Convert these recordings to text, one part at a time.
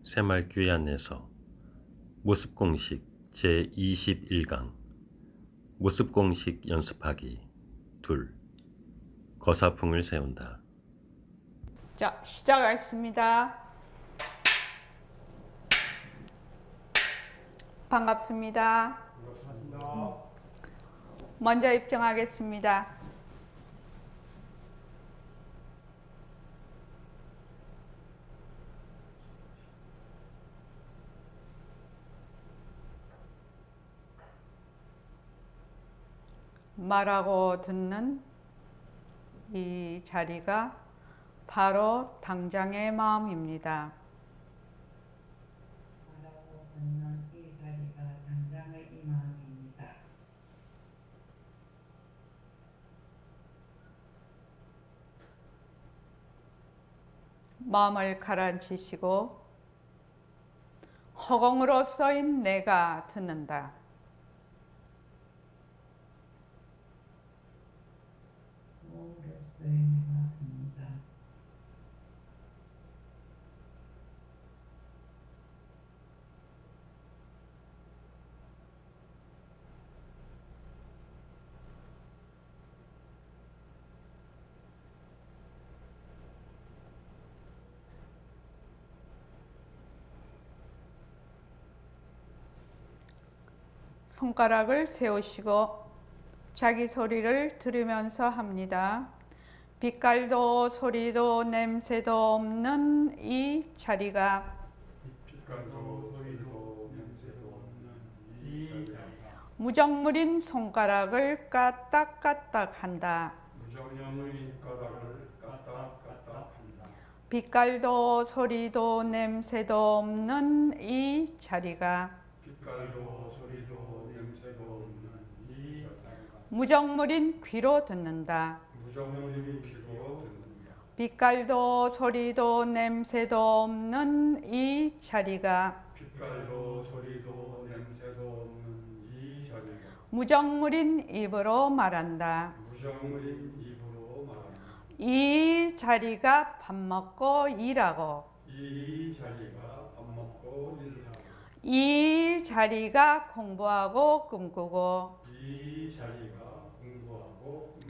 새말귀의 안내서 모습공식 제21강 모습공식 연습하기 2 거사풍을 세운다. 자, 시작하겠습니다. 반갑습니다. 먼저 입장하겠습니다. 말하고 듣는 이 자리가 바로 당장의 마음입니다. 말하고 듣는 이 자리가 당장의 이 마음입니다. 마음을 가라앉히시고 허공으로 써인 내가 듣는다. 오로서의 내가 듣는다. 손가락을 세우시고 자기 소리를 들으면서 합니다. 빛깔도 소리도 냄새도 없는 이 자리가 빛깔도 소리도 냄새도 없는 이 자리가 무정물인 손가락을 까딱까딱 한다. 무정령의 가락을 까딱까딱한다. 빛깔도 소리도 냄새도 없는 이 자리가 빛깔도 소리도 냄새도 없는 이 자리가 무정물인 귀로 듣는다. 무정령의 귀로 듣는다. 빛깔도 소리도 냄새도 없는 이 자리가 빛깔도 소리도 냄새도 없는 이 자리가 무정물인 입으로 말한다. 무정물인 입으로 말한다. 이 자리가 밥 먹고 일하고 이 자리가 밥 먹고 일하고 이 자리가 공부하고 꿈꾸고 이 자리가 공부하고 꿈꾸고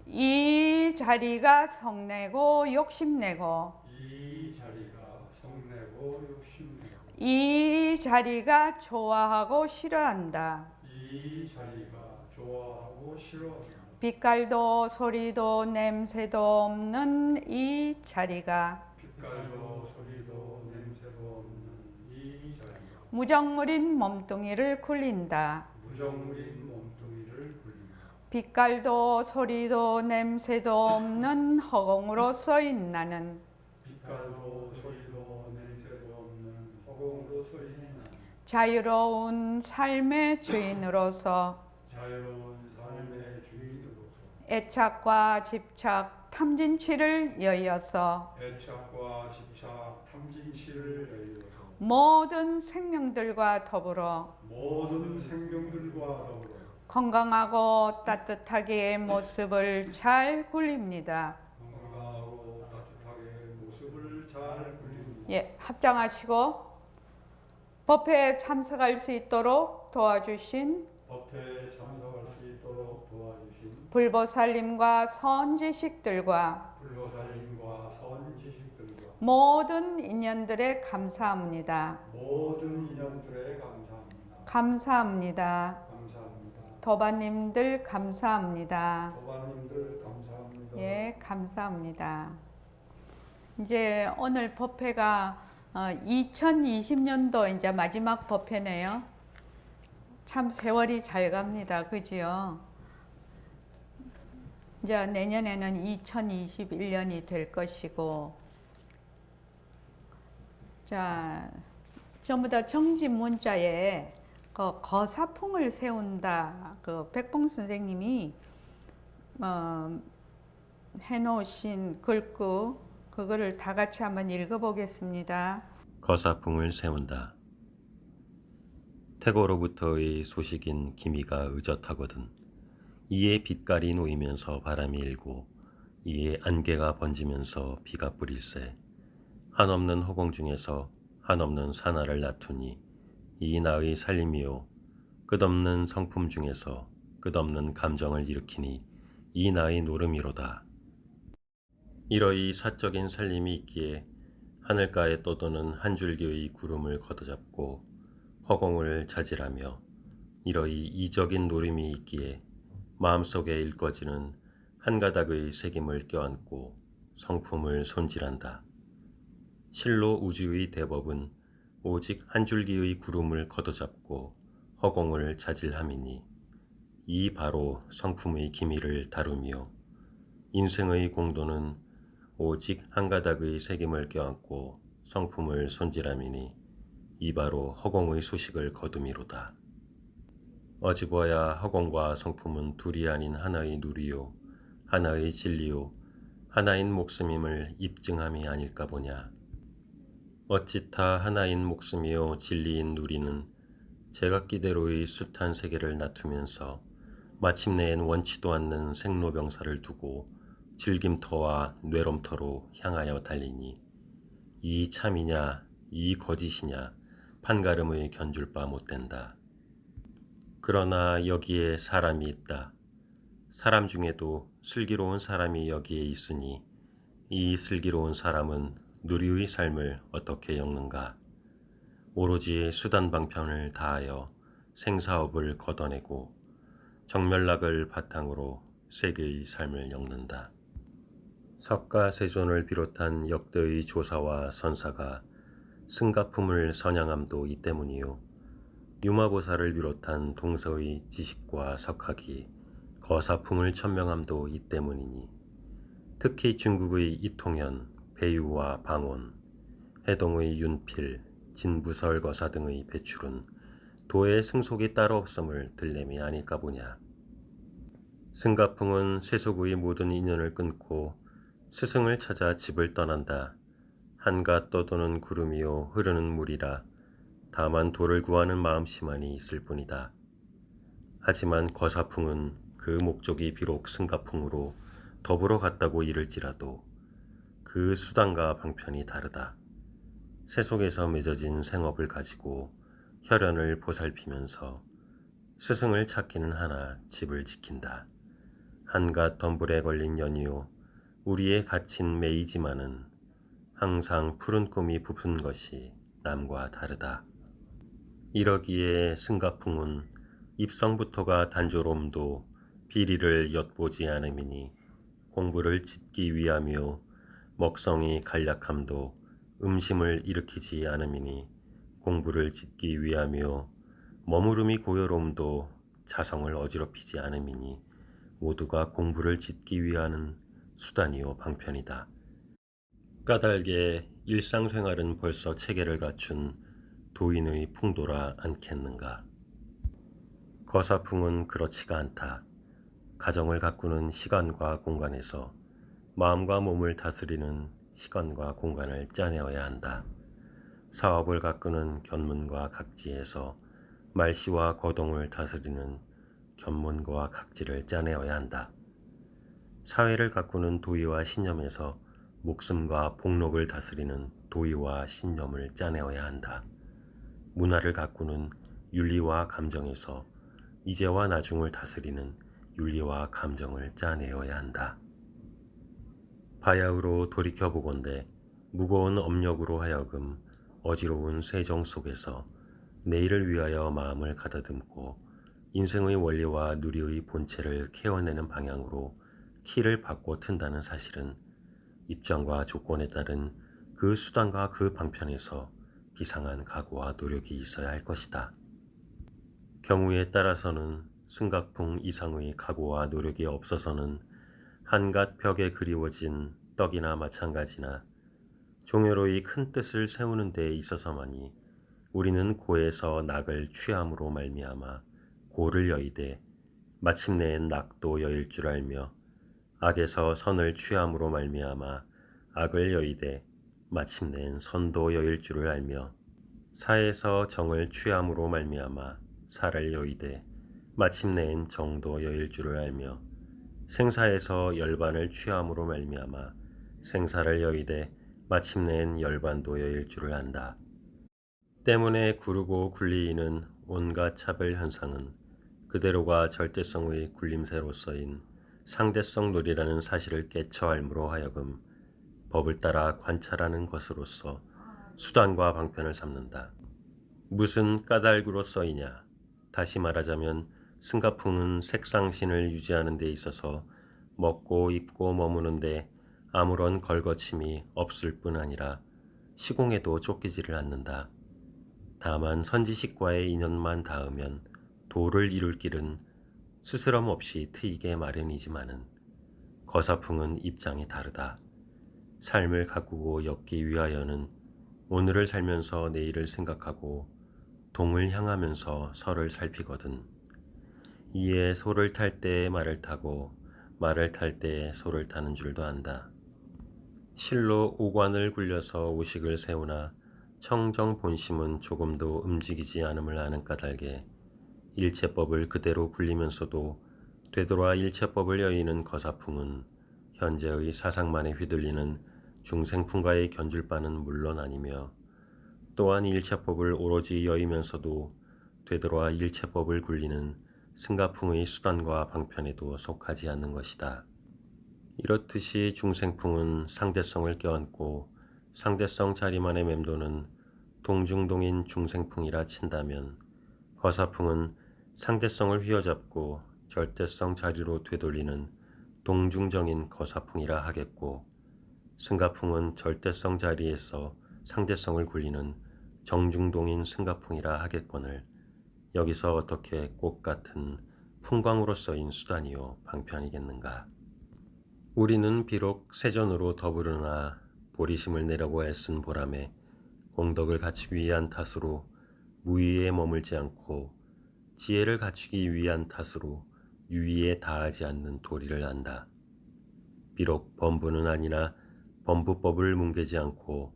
이 자리가 성내고 욕심내고 이 자리가 성내고 욕심내고 이 자리가 좋아하고 싫어한다. 이 자리가 좋아하고 싫어한다. 빛깔도 소리도 냄새도 없는 이 자리가 빛깔도 소리도 냄새도 없는 이 자리가 무정물인 몸뚱이를 굴린다. 무정물인 몸뚱이를 굴린다. 빛깔도 소리도 냄새도 없는 허공으로 써인 나는 빛깔도 소리도 냄새도 없는 허공으로 서 있는 자유로운 삶의 주인으로서 자유로운 삶의 주인으로서 애착과 집착, 탐진치를 여의어서 애착과 집착, 탐진치를 여의어서 모든 생명들과 더불어 모든 생명들과 더불어 건강하고 따뜻하게 모습을 잘 굴립니다. 건강하고 따뜻하게 모습을 잘 굴립니다. 예, 합장하시고 법회에 참석할 수 있도록 도와주신 법회에 참석할 수 있도록 도와주신 불보살님과 선지식들과 불교살님과 선지식들과 모든 인연들에 감사합니다. 모든 인연들에 감사합니다. 감사합니다. 감사합니다. 도바님들 감사합니다. 도반님들 감사합니다. 예, 감사합니다. 이제 오늘 법회가 2020년도 이제 마지막 법회네요. 참 세월이 잘 갑니다. 그지요? 이제 내년에는 2021년이 될 것이고, 자, 전부 다 정집 문자에 그 거사풍을 세운다. 그 백봉 선생님이 해놓으신 글귀 그거를 다 같이 한번 읽어보겠습니다. 거사풍을 세운다. 태고로부터의 소식인 기미가 의젓하거든. 이에 빛깔이 놓이면서 바람이 일고 이에 안개가 번지면서 비가 뿌릴새 한없는 허공 중에서 한없는 산하를 낳투니 이 나의 살림이요 끝없는 성품 중에서 끝없는 감정을 일으키니 이 나의 노름이로다. 이러이 사적인 살림이 있기에 하늘가에 떠도는 한 줄기의 구름을 걷어잡고 허공을 자질하며 이러이 이적인 노림이 있기에 마음속에 일꺼지는 한 가닥의 새김을 껴안고 성품을 손질한다. 실로 우주의 대법은 오직 한 줄기의 구름을 걷어잡고 허공을 자질함이니 이 바로 성품의 기미를 다루며 인생의 공도는 오직 한 가닥의 새김을 껴안고 성품을 손질함이니 이 바로 허공의 소식을 거두미로다. 어집어야 허공과 성품은 둘이 아닌 하나의 누리요 하나의 진리요 하나인 목숨임을 입증함이 아닐까 보냐. 어찌타 하나인 목숨이요 진리인 누리는 제각기대로의 숱한 세계를 나투면서 마침내엔 원치도 않는 생로병사를 두고 질김터와 뇌롬터로 향하여 달리니 이 참이냐 이 거짓이냐 판가름의 견줄 바 못된다. 그러나 여기에 사람이 있다. 사람 중에도 슬기로운 사람이 여기에 있으니 이 슬기로운 사람은 누리의 삶을 어떻게 엮는가. 오로지 수단방편을 다하여 생사업을 걷어내고 정멸락을 바탕으로 세계의 삶을 엮는다. 석가세존을 비롯한 역대의 조사와 선사가 승가품을 선양함도 이 때문이요. 유마보살을 비롯한 동서의 지식과 석학이 거사풍을 천명함도 이 때문이니 특히 중국의 이통현, 배유와 방온, 해동의 윤필, 진부설 거사 등의 배출은 도의 승속이 따로 없음을 들냄이 아닐까 보냐. 승가풍은 세속의 모든 인연을 끊고 스승을 찾아 집을 떠난다. 한가 떠도는 구름이요 흐르는 물이라 다만 도를 구하는 마음씨만이 있을 뿐이다. 하지만 거사풍은 그 목적이 비록 승가풍으로 더불어 갔다고 이를지라도 그 수단과 방편이 다르다. 세속에서 맺어진 생업을 가지고 혈연을 보살피면서 스승을 찾기는 하나 집을 지킨다. 한갓 덤불에 걸린 연이요 우리의 갇힌 매이지만은 항상 푸른 꿈이 부푼 것이 남과 다르다. 이러기에 승가풍은 입성부터가 단조로움도 비리를 엿보지 않음이니 공부를 짓기 위하며 먹성이 간략함도 음심을 일으키지 않음이니 공부를 짓기 위하며 머무름이 고요로움도 자성을 어지럽히지 않음이니 모두가 공부를 짓기 위하는 수단이요 방편이다. 까닭에 일상생활은 벌써 체계를 갖춘 도인의 풍도라 않겠는가. 거사풍은 그렇지가 않다. 가정을 가꾸는 시간과 공간에서 마음과 몸을 다스리는 시간과 공간을 짜내어야 한다. 사업을 가꾸는 견문과 각지에서 말씨와 거동을 다스리는 견문과 각지를 짜내어야 한다. 사회를 가꾸는 도의와 신념에서 목숨과 복록을 다스리는 도의와 신념을 짜내어야 한다. 문화를 가꾸는 윤리와 감정에서 이제와 나중을 다스리는 윤리와 감정을 짜내어야 한다. 바야흐로 돌이켜보건대 무거운 업력으로 하여금 어지러운 세정 속에서 내일을 위하여 마음을 가다듬고 인생의 원리와 누리의 본체를 케어내는 방향으로 키를 바꿔 튼다는 사실은 입장과 조건에 따른 그 수단과 그 방편에서 비상한 각오와 노력이 있어야 할 것이다. 경우에 따라서는 승각풍 이상의 각오와 노력이 없어서는 한갓 벽에 그리워진 떡이나 마찬가지나 종효로이 큰 뜻을 세우는 데에 있어서만이 우리는 고에서 낙을 취함으로 말미암아 고를 여의되 마침내엔 낙도 여일 줄 알며 악에서 선을 취함으로 말미암아 악을 여의되 마침내엔 선도 여일 줄을 알며 사에서 정을 취함으로 말미암아 사를 여의되 마침내엔 정도 여일 줄을 알며 생사에서 열반을 취함으로 말미암아 생사를 여의되 마침내엔 열반도 여일 줄을 안다. 때문에 구르고 굴리이는 온갖 차별 현상은 그대로가 절대성의 굴림새로서인 상대성 논리라는 사실을 깨쳐 알므로 하여금 법을 따라 관찰하는 것으로서 수단과 방편을 삼는다. 무슨 까닭으로 써이냐? 다시 말하자면 승가풍은 색상신을 유지하는 데 있어서 먹고 입고 머무는데 아무런 걸거침이 없을 뿐 아니라 시공에도 쫓기지를 않는다. 다만 선지식과의 인연만 닿으면 도를 이룰 길은 스스럼 없이 트이게 마련이지만은 거사풍은 입장이 다르다. 삶을 가꾸고 엮기 위하여는 오늘을 살면서 내일을 생각하고 동을 향하면서 서를 살피거든. 이에 소를 탈 때에 말을 타고 말을 탈 때에 소를 타는 줄도 안다. 실로 오관을 굴려서 오식을 세우나 청정 본심은 조금도 움직이지 않음을 아는 까닭에 일체법을 그대로 굴리면서도 되돌아 일체법을 여의는 거사풍은 현재의 사상만에 휘둘리는 중생풍과의 견줄 바는 물론 아니며 또한 일체법을 오로지 여의면서도 되돌아 일체법을 굴리는 승가풍의 수단과 방편에도 속하지 않는 것이다. 이렇듯이 중생풍은 상대성을 껴안고 상대성 자리만에 맴도는 동중동인 중생풍이라 친다면 거사풍은 상대성을 휘어잡고 절대성 자리로 되돌리는 동중정인 거사풍이라 하겠고 승가풍은 절대성 자리에서 상대성을 굴리는 정중동인 승가풍이라 하겠거늘 여기서 어떻게 꼭 같은 풍광으로서인 수단이요 방편이겠는가. 우리는 비록 세전으로 더부르나 보리심을 내려고 애쓴 보람에 공덕을 갖추기 위한 탓으로 무위에 머물지 않고 지혜를 갖추기 위한 탓으로 유의에 다하지 않는 도리를 안다. 비록 범부는 아니나 범부법을 뭉개지 않고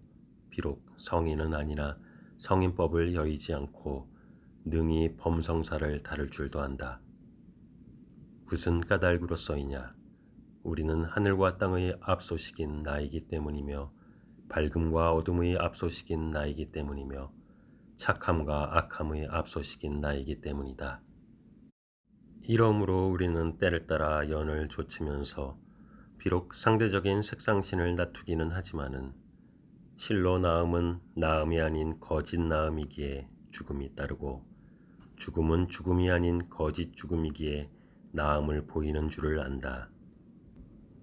비록 성인은 아니나 성인법을 여의지 않고 능히 범성사를 다룰 줄도 안다. 무슨 까닭으로 써이냐? 우리는 하늘과 땅의 앞소식인 나이기 때문이며 밝음과 어둠의 앞소식인 나이기 때문이며 착함과 악함의 앞소식인 나이기 때문이다. 이러므로 우리는 때를 따라 연을 좇으면서 비록 상대적인 색상신을 다투기는 하지만은 실로 나음은 나음이 아닌 거짓 나음이기에 죽음이 따르고 죽음은 죽음이 아닌 거짓 죽음이기에 나음을 보이는 줄을 안다.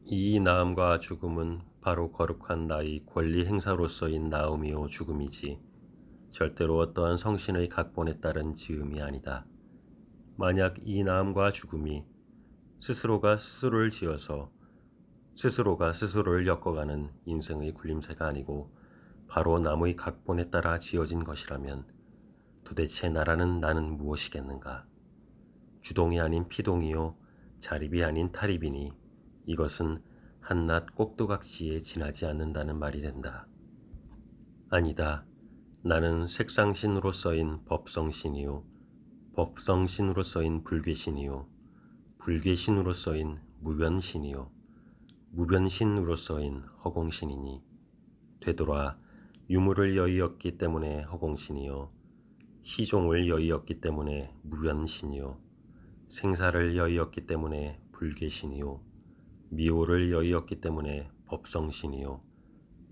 이 나음과 죽음은 바로 거룩한 나의 권리 행사로서인 나음이요 죽음이지 절대로 어떠한 성신의 각본에 따른 지음이 아니다. 만약 이 나음과 죽음이 스스로가 스스로를 지어서 스스로가 스스로를 엮어가는 인생의 굴림새가 아니고 바로 남의 각본에 따라 지어진 것이라면 도대체 나라는 나는 무엇이겠는가? 주동이 아닌 피동이요 자립이 아닌 타립이니 이것은 한낱 꼭두각시에 지나지 않는다는 말이 된다. 아니다. 나는 색상신으로 써인 법성신이요 법성신으로 써인 불괴신이요 불괴신으로 써인 무변신이요 무변신으로 써인 허공신이니 되돌아 유물을 여의었기 때문에 허공신이요 시종을 여의었기 때문에 무변신이요 생사를 여의었기 때문에 불괴신이요 미호를 여의었기 때문에 법성신이요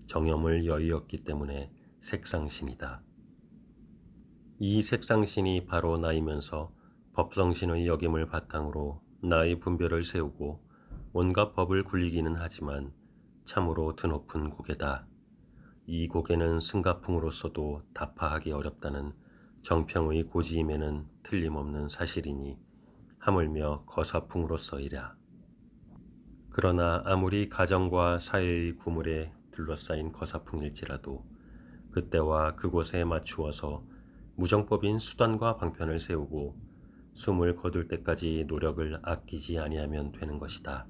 정염을 여의었기 때문에 색상신이다. 이 색상신이 바로 나이면서 법성신의 여김을 바탕으로 나의 분별을 세우고 온갖 법을 굴리기는 하지만 참으로 드높은 고개다. 이 고개는 승가풍으로서도 타파하기 어렵다는 정평의 고지임에는 틀림없는 사실이니 하물며 거사풍으로서이랴. 그러나 아무리 가정과 사회의 구물에 둘러싸인 거사풍일지라도 그때와 그곳에 맞추어서 무정법인 수단과 방편을 세우고 숨을 거둘 때까지 노력을 아끼지 아니하면 되는 것이다.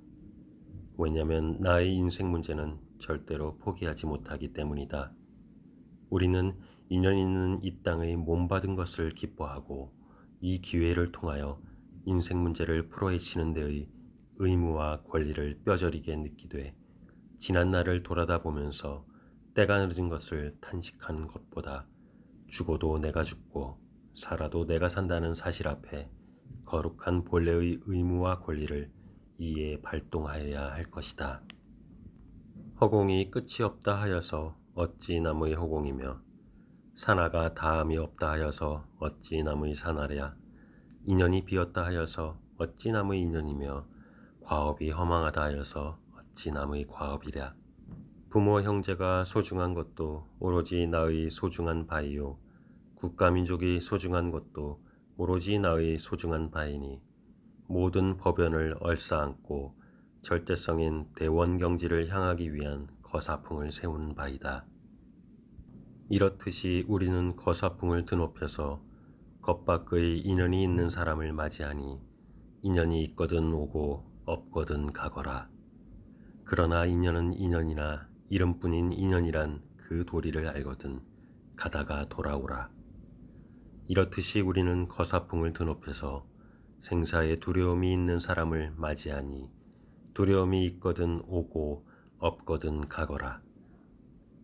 왜냐하면 나의 인생 문제는 절대로 포기하지 못하기 때문이다. 우리는 인연 있는 이 땅의 몸받은 것을 기뻐하고 이 기회를 통하여 인생 문제를 풀어헤치는 데의 의무와 권리를 뼈저리게 느끼되 지난 날을 돌아다 보면서 때가 늦은 것을 탄식하는 것보다 죽어도 내가 죽고 살아도 내가 산다는 사실 앞에 거룩한 본래의 의무와 권리를 이에 발동하여야 할 것이다. 허공이 끝이 없다 하여서 어찌 남의 허공이며 산하가 다함이 없다 하여서 어찌 남의 산하랴. 인연이 비었다 하여서 어찌 남의 인연이며 과업이 허망하다 하여서 어찌 남의 과업이랴. 부모 형제가 소중한 것도 오로지 나의 소중한 바이요 국가민족이 소중한 것도 오로지 나의 소중한 바이니 모든 법연을 얼싸안고 절대성인 대원경지를 향하기 위한 거사풍을 세운 바이다. 이렇듯이 우리는 거사풍을 드높여서 겉밖의 인연이 있는 사람을 맞이하니 인연이 있거든 오고 없거든 가거라. 그러나 인연은 인연이나 이름뿐인 인연이란 그 도리를 알거든 가다가 돌아오라. 이렇듯이 우리는 거사풍을 드높여서 생사에 두려움이 있는 사람을 맞이하니 두려움이 있거든 오고 없거든 가거라.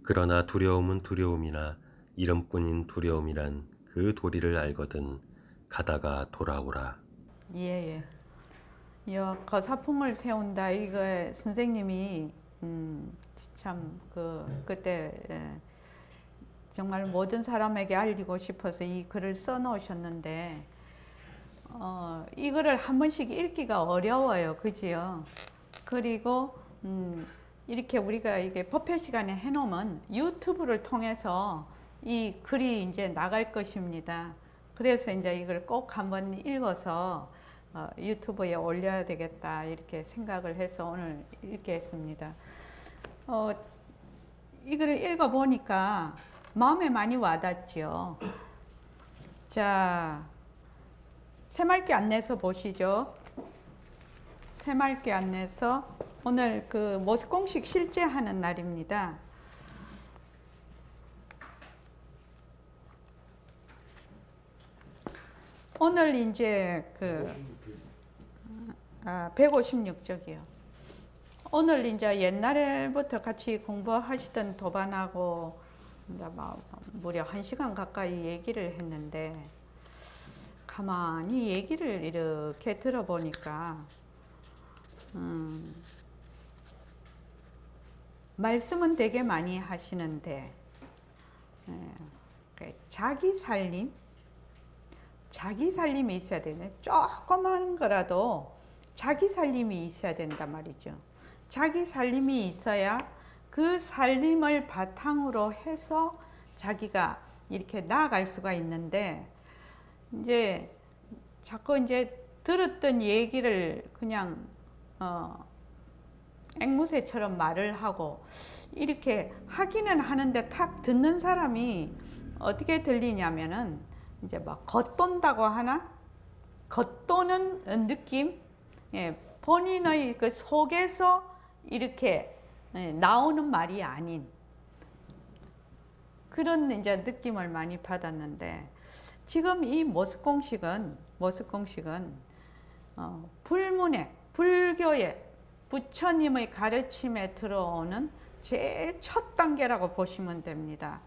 그러나 두려움은 두려움이나 이름뿐인 두려움이란 그 도리를 알거든 가다가 돌아오라. 예. 거사풍을 세운다. 이거 선생님이 참 그때 정말 모든 사람에게 알리고 싶어서 이 글을 써놓으셨는데 이거를 한 번씩 읽기가 어려워요, 그지요? 그리고 이렇게 우리가 이게 법회 시간에 해놓으면 유튜브를 통해서 이 글이 이제 나갈 것입니다. 그래서 이제 이걸 꼭 한번 읽어서 유튜브에 올려야 되겠다 이렇게 생각을 해서 오늘 읽게 했습니다. 이걸 읽어보니까 마음에 많이 와닿죠. 자, 새맑게 안내서 보시죠. 새맑게 안내서 오늘 그 모습공식 실제 하는 날입니다. 오늘 이제 156쪽이요. 오늘 이제 옛날부터 같이 공부하시던 도반하고 이제 무려 1시간 가까이 얘기를 했는데 가만히 얘기를 이렇게 들어보니까 말씀은 되게 많이 하시는데 자기 살림이 있어야 되네. 조그만 거라도 자기 살림이 있어야 된단 말이죠. 자기 살림이 있어야 그 살림을 바탕으로 해서 자기가 이렇게 나아갈 수가 있는데 이제 자꾸 이제 들었던 얘기를 그냥 앵무새처럼 말을 하고 이렇게 하기는 하는데 탁 듣는 사람이 어떻게 들리냐면은 이제 막 겉돈다고 하나? 겉도는 느낌? 예, 본인의 그 속에서 이렇게 나오는 말이 아닌 그런 이제 느낌을 많이 받았는데 지금 이 모습공식은 불문에 불교의 부처님의 가르침에 들어오는 제일 첫 단계라고 보시면 됩니다.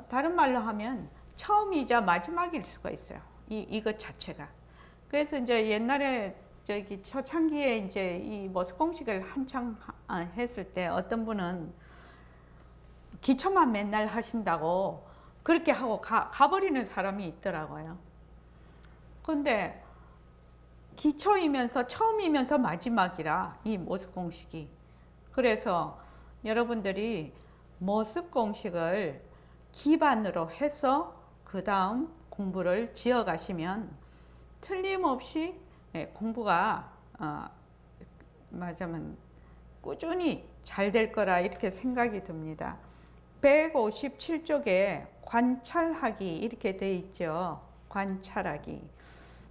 다른 말로 하면 처음이자 마지막일 수가 있어요. 이것 자체가. 그래서 이제 옛날에 저기 초창기에 이제 이 모습공식을 한창 했을 때 어떤 분은 기초만 맨날 하신다고 그렇게 하고 가버리는 사람이 있더라고요. 근데 기초이면서 처음이면서 마지막이라 이 모습공식이. 그래서 여러분들이 모습공식을 기반으로 해서 그 다음 공부를 지어 가시면 틀림없이 공부가 맞으면 꾸준히 잘 될 거라 이렇게 생각이 듭니다. 157쪽에 관찰하기 이렇게 돼 있죠. 관찰하기.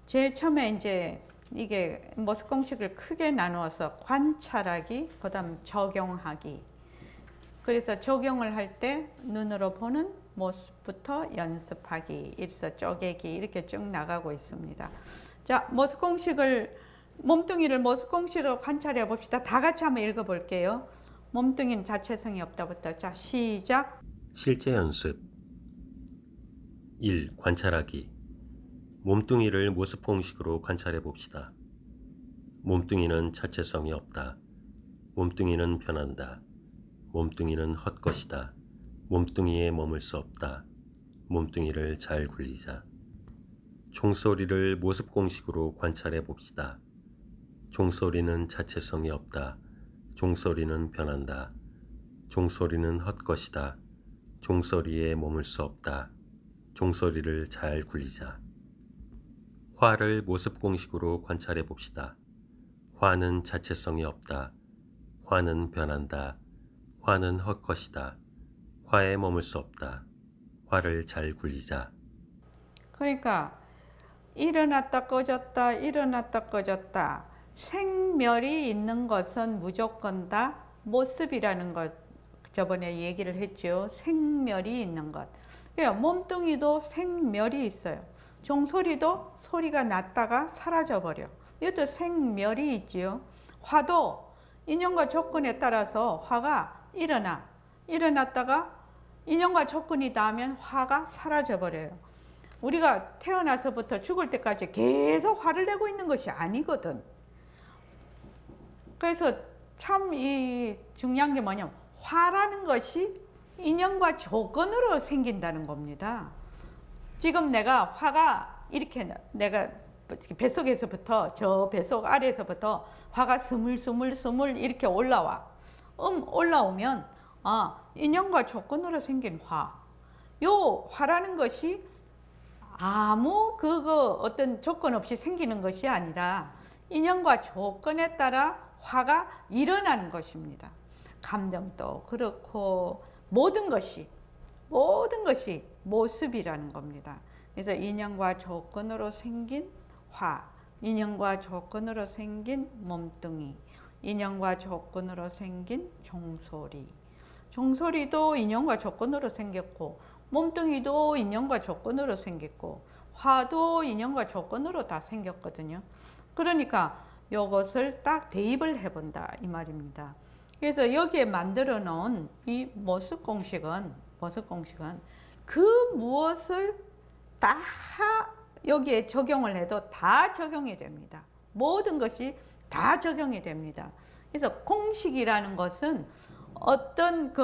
제일 처음에 이제 이게 모습공식을 크게 나누어서 관찰하기, 그다음 적용하기. 그래서 적용을 할 때 눈으로 보는 모습부터 연습하기, 이래서 쪼개기 이렇게 쭉 나가고 있습니다. 자, 몸뚱이를 모습공식으로 관찰해 봅시다. 다 같이 한번 읽어볼게요. 몸뚱이는 자체성이 없다부터. 자, 시작. 실제 연습 1. 관찰하기. 몸뚱이를 모습 공식으로 관찰해 봅시다. 몸뚱이는 자체성이 없다. 몸뚱이는 변한다. 몸뚱이는 헛것이다. 몸뚱이에 머물 수 없다. 몸뚱이를 잘 굴리자. 종소리를 모습 공식으로 관찰해 봅시다. 종소리는 자체성이 없다. 종소리는 변한다. 종소리는 헛것이다. 종소리에 머물 수 없다. 종소리를 잘 굴리자. 화를 모습 공식으로 관찰해 봅시다. 화는 자체성이 없다. 화는 변한다. 화는 헛것이다. 화에 머물 수 없다. 화를 잘 굴리자. 그러니까 일어났다 꺼졌다 일어났다 꺼졌다 생멸이 있는 것은 무조건 다 모습이라는 것 저번에 얘기를 했죠. 생멸이 있는 것. 그러니까 몸뚱이도 생멸이 있어요. 종소리도 소리가 났다가 사라져 버려. 이것도 생멸이 있지요. 화도 인연과 조건에 따라서 화가 일어났다가 인연과 조건이 닿으면 화가 사라져 버려요. 우리가 태어나서부터 죽을 때까지 계속 화를 내고 있는 것이 아니거든. 그래서 참 이 중요한 게 뭐냐면 화라는 것이 인연과 조건으로 생긴다는 겁니다. 지금 내가 화가 이렇게 내가 뱃속에서부터 저 뱃속 아래에서부터 화가 스물스물 이렇게 올라와. 올라오면 인연과 조건으로 생긴 화. 요 화라는 것이 아무 어떤 조건 없이 생기는 것이 아니라 인연과 조건에 따라 화가 일어나는 것입니다. 감정도 그렇고 모든 것이 모습이라는 겁니다. 그래서 인연과 조건으로 생긴 화, 인연과 조건으로 생긴 몸뚱이, 인연과 조건으로 생긴 종소리. 종소리도 인연과 조건으로 생겼고 몸뚱이도 인연과 조건으로 생겼고 화도 인연과 조건으로 다 생겼거든요. 그러니까 이것을 딱 대입을 해본다 이 말입니다. 그래서 여기에 만들어 놓은 이 모습 공식은 그 무엇을 다 여기에 적용을 해도 다 적용이 됩니다. 모든 것이 다 적용이 됩니다. 그래서 공식이라는 것은 어떤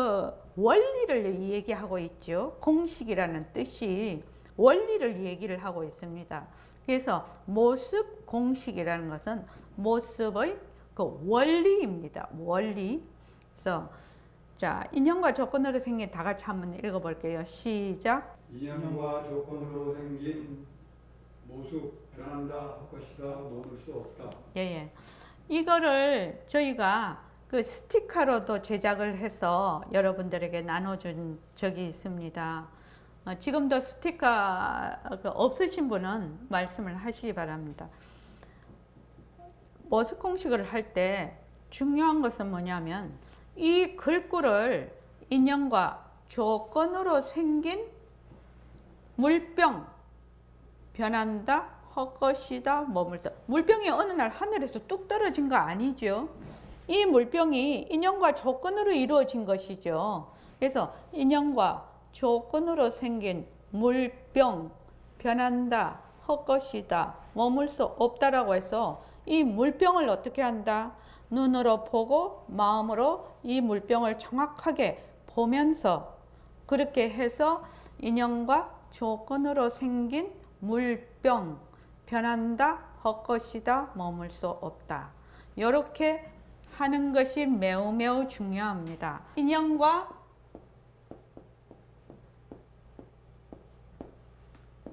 원리를 얘기하고 있죠. 공식이라는 뜻이 원리를 얘기를 하고 있습니다. 그래서 모습 공식이라는 것은 모습의 원리입니다. 원리. 그래서 자, 인연과 조건으로 생긴 다 같이 한번 읽어볼게요. 시작. 인연과 조건으로 생긴 모습 변한다 할 것이다 머물 수 없다. 예. 이거를 저희가 스티커로도 제작을 해서 여러분들에게 나눠준 적이 있습니다. 지금도 스티커 없으신 분은 말씀을 하시기 바랍니다. 모습 공식을 할 때 중요한 것은 뭐냐면 이 글꼴을 인연과 조건으로 생긴 물병, 변한다, 헛것이다, 머물다. 물병이 어느 날 하늘에서 뚝 떨어진 거 아니죠. 이 물병이 인연과 조건으로 이루어진 것이죠. 그래서 인연과 조건으로 생긴 물병, 변한다, 헛것이다, 머물 수 없다라고 해서 이 물병을 어떻게 한다? 눈으로 보고 마음으로 이 물병을 정확하게 보면서 그렇게 해서 인연과 조건으로 생긴 물병, 변한다, 헛것이다, 머물 수 없다. 이렇게 하는 것이 매우 중요합니다. 인연과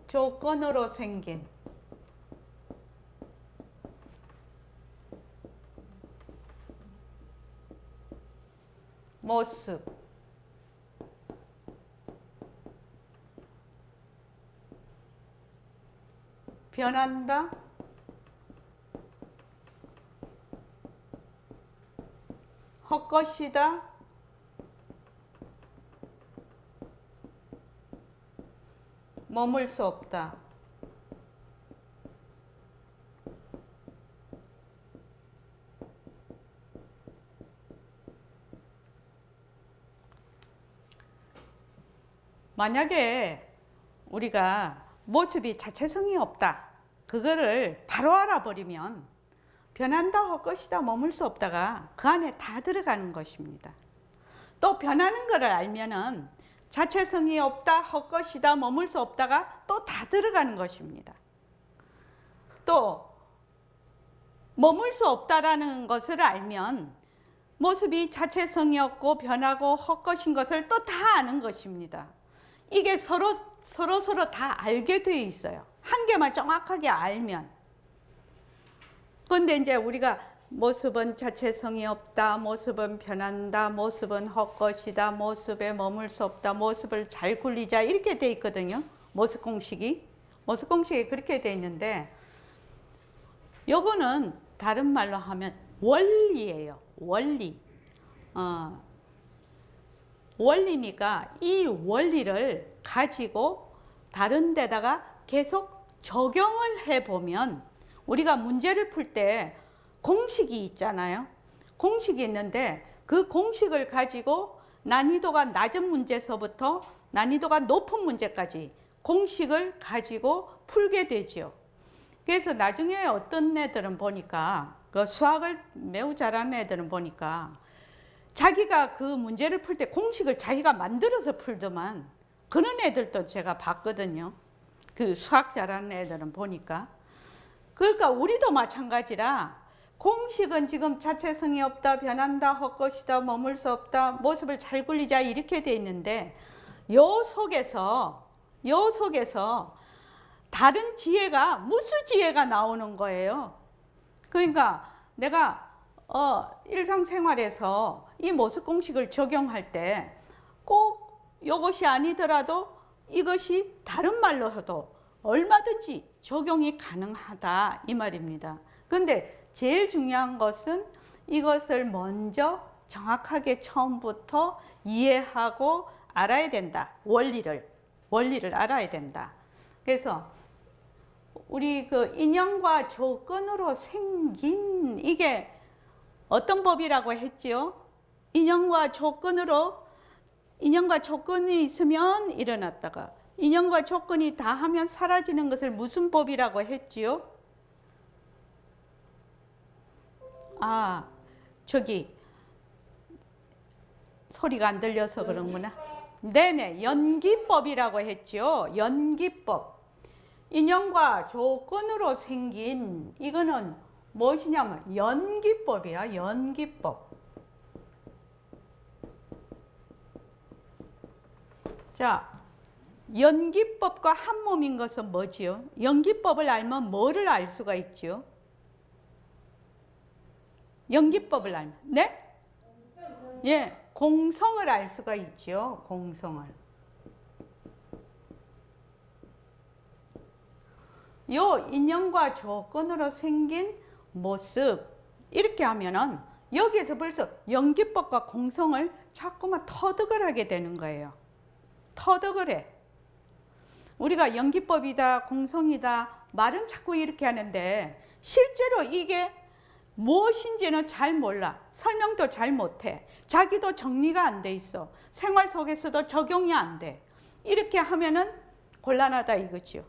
조건으로 생긴 모습, 변한다, 헛것이다, 머물 수 없다. 만약에 우리가 모습이 자체성이 없다, 그거를 바로 알아버리면 변한다, 헛것이다, 머물 수 없다가 그 안에 다 들어가는 것입니다. 또 변하는 것을 알면은 자체성이 없다, 헛것이다, 머물 수 없다가 또 다 들어가는 것입니다. 또 머물 수 없다라는 것을 알면 모습이 자체성이 없고 변하고 헛것인 것을 또 다 아는 것입니다. 이게 서로 다 알게 되어 있어요. 한 개만 정확하게 알면. 그런데 이제 우리가 모습은 자체성이 없다, 모습은 변한다, 모습은 헛것이다, 모습에 머물 수 없다, 모습을 잘 굴리자, 이렇게 돼 있거든요. 모습 공식이 그렇게 돼 있는데, 요거는 다른 말로 하면 원리예요. 원리. 원리니까 이 원리를 가지고 다른 데다가 계속 적용을 해보면, 우리가 문제를 풀 때 공식이 있잖아요. 공식이 있는데 그 공식을 가지고 난이도가 낮은 문제서부터 난이도가 높은 문제까지 공식을 가지고 풀게 되죠. 그래서 나중에 어떤 애들은 보니까, 그 수학을 매우 잘하는 애들은 보니까 자기가 그 문제를 풀 때 공식을 자기가 만들어서 풀더만, 그런 애들도 제가 봤거든요. 그 수학 잘하는 애들은 보니까. 그러니까 우리도 마찬가지라, 공식은 지금 자체성이 없다, 변한다, 헛것이다, 머물 수 없다, 모습을 잘 굴리자, 이렇게 돼 있는데, 요 속에서 다른 지혜가, 무수 지혜가 나오는 거예요. 그러니까 내가 일상생활에서 이 모습 공식을 적용할 때 꼭 이것이 아니더라도 이것이 다른 말로 해도 얼마든지 적용이 가능하다, 이 말입니다. 그런데 제일 중요한 것은 이것을 먼저 정확하게 처음부터 이해하고 알아야 된다. 원리를 알아야 된다. 그래서 우리 그 인연과 조건으로 생긴, 이게 어떤 법이라고 했지요? 인연과 조건이 있으면 일어났다가 인연과 조건이 다 하면 사라지는 것을 무슨 법이라고 했지요? 저기 소리가 안 들려서 그런구나. 네네, 연기법이라고 했죠. 연기법. 인연과 조건으로 생긴, 이거는 무엇이냐면 연기법이야. 연기법. 자, 연기법과 한 몸인 것은 뭐지요? 연기법을 알면 뭐를 알 수가 있지요? 연기법을 알면, 네? 예, 공성을 알 수가 있죠. 공성을. 요 인연과 조건으로 생긴 모습, 이렇게 하면은 여기에서 벌써 연기법과 공성을 자꾸만 터득을 하게 되는 거예요. 터득을 해. 우리가 연기법이다, 공성이다, 말은 자꾸 이렇게 하는데 실제로 이게 무엇인지는 잘 몰라. 설명도 잘 못해. 자기도 정리가 안 돼 있어. 생활 속에서도 적용이 안 돼. 이렇게 하면은 곤란하다 이거죠.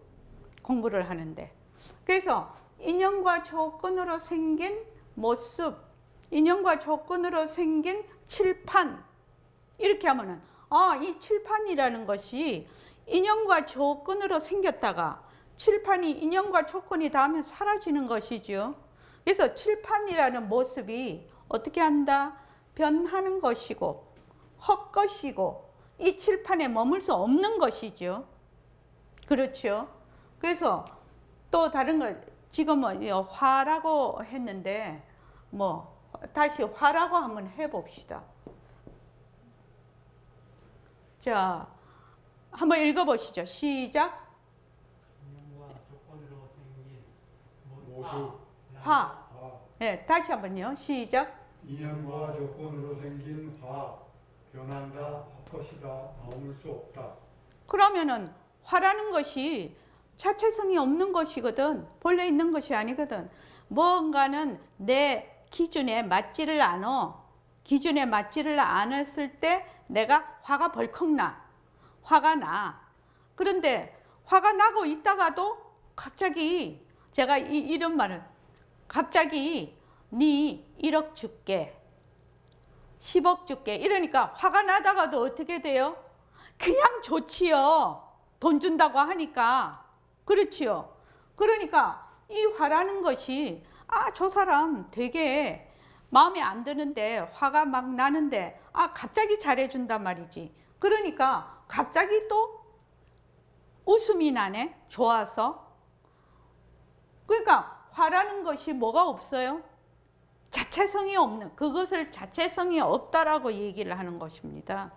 공부를 하는데. 그래서 인연과 조건으로 생긴 모습, 인연과 조건으로 생긴 칠판, 이렇게 하면은 이 칠판이라는 것이 인연과 조건으로 생겼다가 칠판이 인연과 조건이 닿으면 사라지는 것이죠. 그래서 칠판이라는 모습이 어떻게 한다? 변하는 것이고 헛것이고 이 칠판에 머물 수 없는 것이죠. 그렇죠. 그래서 또 다른 거, 지금은 화라고 했는데 다시 화라고 한번 해봅시다. 자, 한번 읽어보시죠. 시작. 인연과 조건으로 생긴 모습, 화. 네, 다시 한번요. 시작. 인연과 조건으로 생긴 화, 변한다, 헛것이다, 머물 수 없다. 그러면은 화라는 것이 자체성이 없는 것이거든. 본래 있는 것이 아니거든. 뭔가는 내 기준에 맞지를 않아. 기준에 맞지를 않았을 때 내가 화가 벌컥 나. 화가 나. 그런데 화가 나고 있다가도 갑자기 제가 이런 말을 갑자기 네 1억 줄게 10억 줄게 이러니까 화가 나다가도 어떻게 돼요? 그냥 좋지요. 돈 준다고 하니까. 그렇지요. 그러니까 이 화라는 것이 저 사람 되게 마음에 안 드는데 화가 막 나는데 갑자기 잘해준단 말이지. 그러니까 갑자기 또 웃음이 나네. 좋아서. 그러니까 화라는 것이 뭐가 없어요? 자체성이 없는, 그것을 자체성이 없다라고 얘기를 하는 것입니다.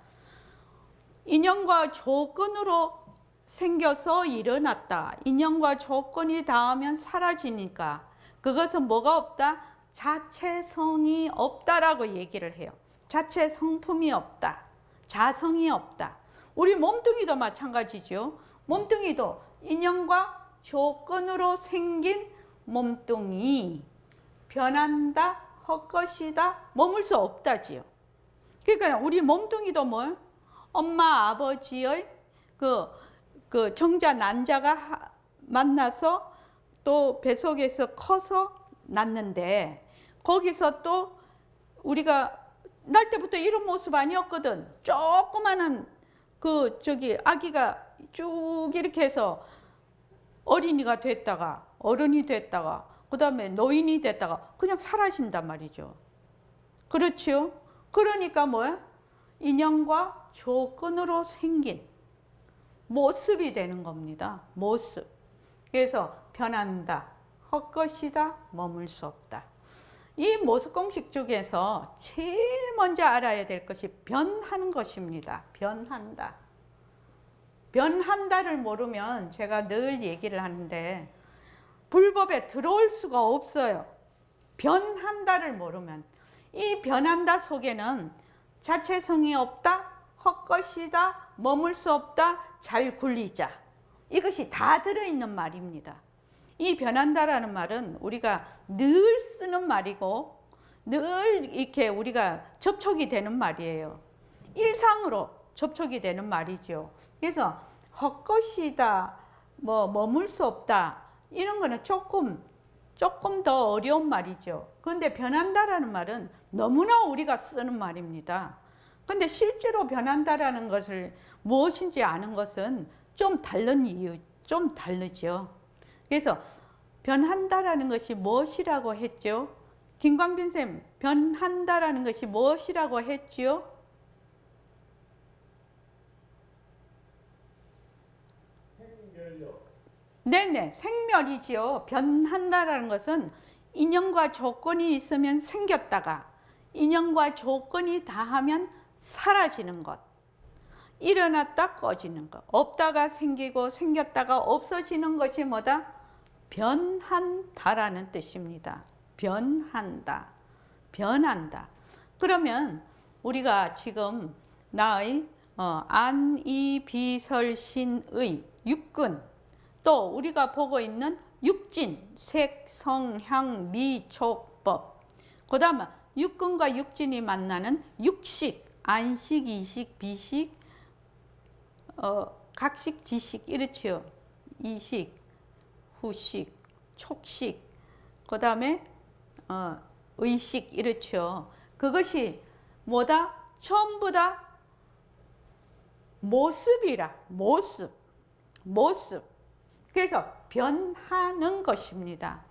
인연과 조건으로 생겨서 일어났다. 인연과 조건이 닿으면 사라지니까 그것은 뭐가 없다? 자체성이 없다라고 얘기를 해요. 자체 성품이 없다. 자성이 없다. 우리 몸뚱이도 마찬가지죠. 몸뚱이도 인연과 조건으로 생긴 몸뚱이. 변한다, 헛것이다, 머물 수 없다지요. 그러니까 우리 몸뚱이도 뭐 엄마 아버지의 그 정자 난자가 만나서 또 뱃속에서 커서 낳는데 거기서 또 우리가 날 때부터 이런 모습 아니었거든. 조그마한 아기가 쭉 이렇게 해서 어린이가 됐다가 어른이 됐다가 그 다음에 노인이 됐다가 그냥 사라진단 말이죠. 그렇죠? 그러니까 뭐야? 인연과 조건으로 생긴 모습이 되는 겁니다. 모습. 그래서 변한다, 헛것이다, 머물 수 없다. 이 모습 공식 중에서 제일 먼저 알아야 될 것이 변하는 것입니다. 변한다. 변한다를 모르면 제가 늘 얘기를 하는데 불법에 들어올 수가 없어요. 변한다를 모르면. 이 변한다 속에는 자체성이 없다, 헛것이다, 머물 수 없다, 잘 굴리자. 이것이 다 들어있는 말입니다. 이 변한다라는 말은 우리가 늘 쓰는 말이고 늘 이렇게 우리가 접촉이 되는 말이에요. 일상으로 접촉이 되는 말이죠. 그래서 헛것이다, 머물 수 없다, 이런 거는 조금 더 어려운 말이죠. 그런데 변한다라는 말은 너무나 우리가 쓰는 말입니다. 그런데 실제로 변한다라는 것을 무엇인지 아는 것은 좀 다른 이유, 좀 다르죠. 그래서 변한다라는 것이 무엇이라고 했죠? 김광빈 쌤, 변한다라는 것이 무엇이라고 했지요? 네네, 생멸이지요. 변한다라는 것은 인연과 조건이 있으면 생겼다가 인연과 조건이 닿으면 사라지는 것. 일어났다 꺼지는 것. 없다가 생기고 생겼다가 없어지는 것이 뭐다? 변한다라는 뜻입니다. 변한다. 변한다. 그러면 우리가 지금 나의 안이비설신의 육근, 또 우리가 보고 있는 육진, 색, 성, 향, 미, 촉, 법. 그 다음에 육근과 육진이 만나는 육식, 안식, 이식, 비식, 각식, 지식, 이렇지요. 이식, 후식, 촉식, 그 다음에 의식, 이렇죠. 그것이 뭐다? 전부 다 모습이라. 모습. 그래서 변하는 것입니다.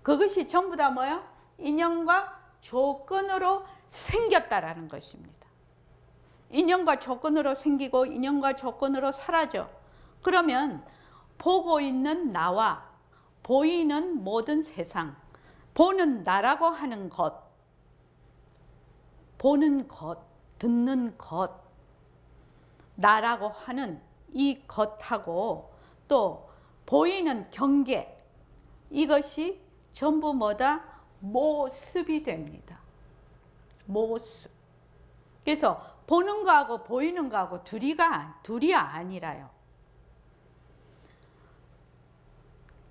그것이 전부 다 뭐요? 인연과 조건으로 생겼다라는 것입니다. 인연과 조건으로 생기고 인연과 조건으로 사라져. 그러면 보고 있는 나와 보이는 모든 세상, 보는 나라고 하는 것, 보는 것, 듣는 것, 나라고 하는 이 것하고 또 보이는 경계, 이것이 전부 뭐다? 모습이 됩니다. 모습. 그래서 보는 거하고 보이는 거하고 둘이 아니라요.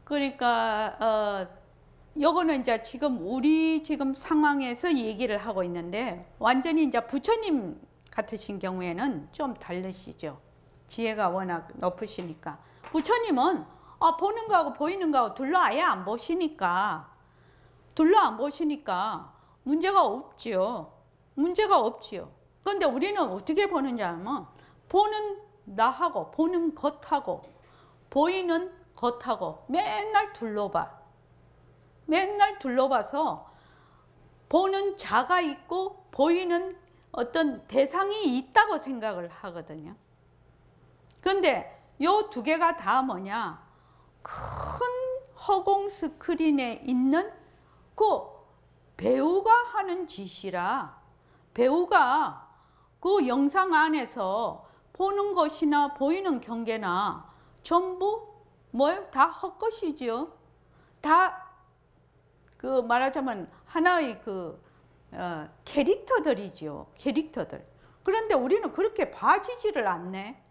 그러니까 요거는 이제 지금 우리 지금 상황에서 얘기를 하고 있는데 완전히 이제 부처님 같으신 경우에는 좀 다르시죠. 지혜가 워낙 높으시니까. 부처님은 보는 거하고 보이는 거하고 둘러 아예 안 보시니까 문제가 없지요. 문제가 없지요. 그런데 우리는 어떻게 보느냐 하면 보는 나하고 보는 것하고 보이는 것하고 맨날 둘러봐서 보는 자가 있고 보이는 어떤 대상이 있다고 생각을 하거든요. 그런데 요 두 개가 다 뭐냐? 큰 허공 스크린에 있는 그 배우가 하는 짓이라, 배우가 그 영상 안에서 보는 것이나 보이는 경계나 전부 뭐예요? 다 헛것이지요. 다 그 말하자면 하나의 캐릭터들이지요. 캐릭터들. 그런데 우리는 그렇게 봐지지를 않네.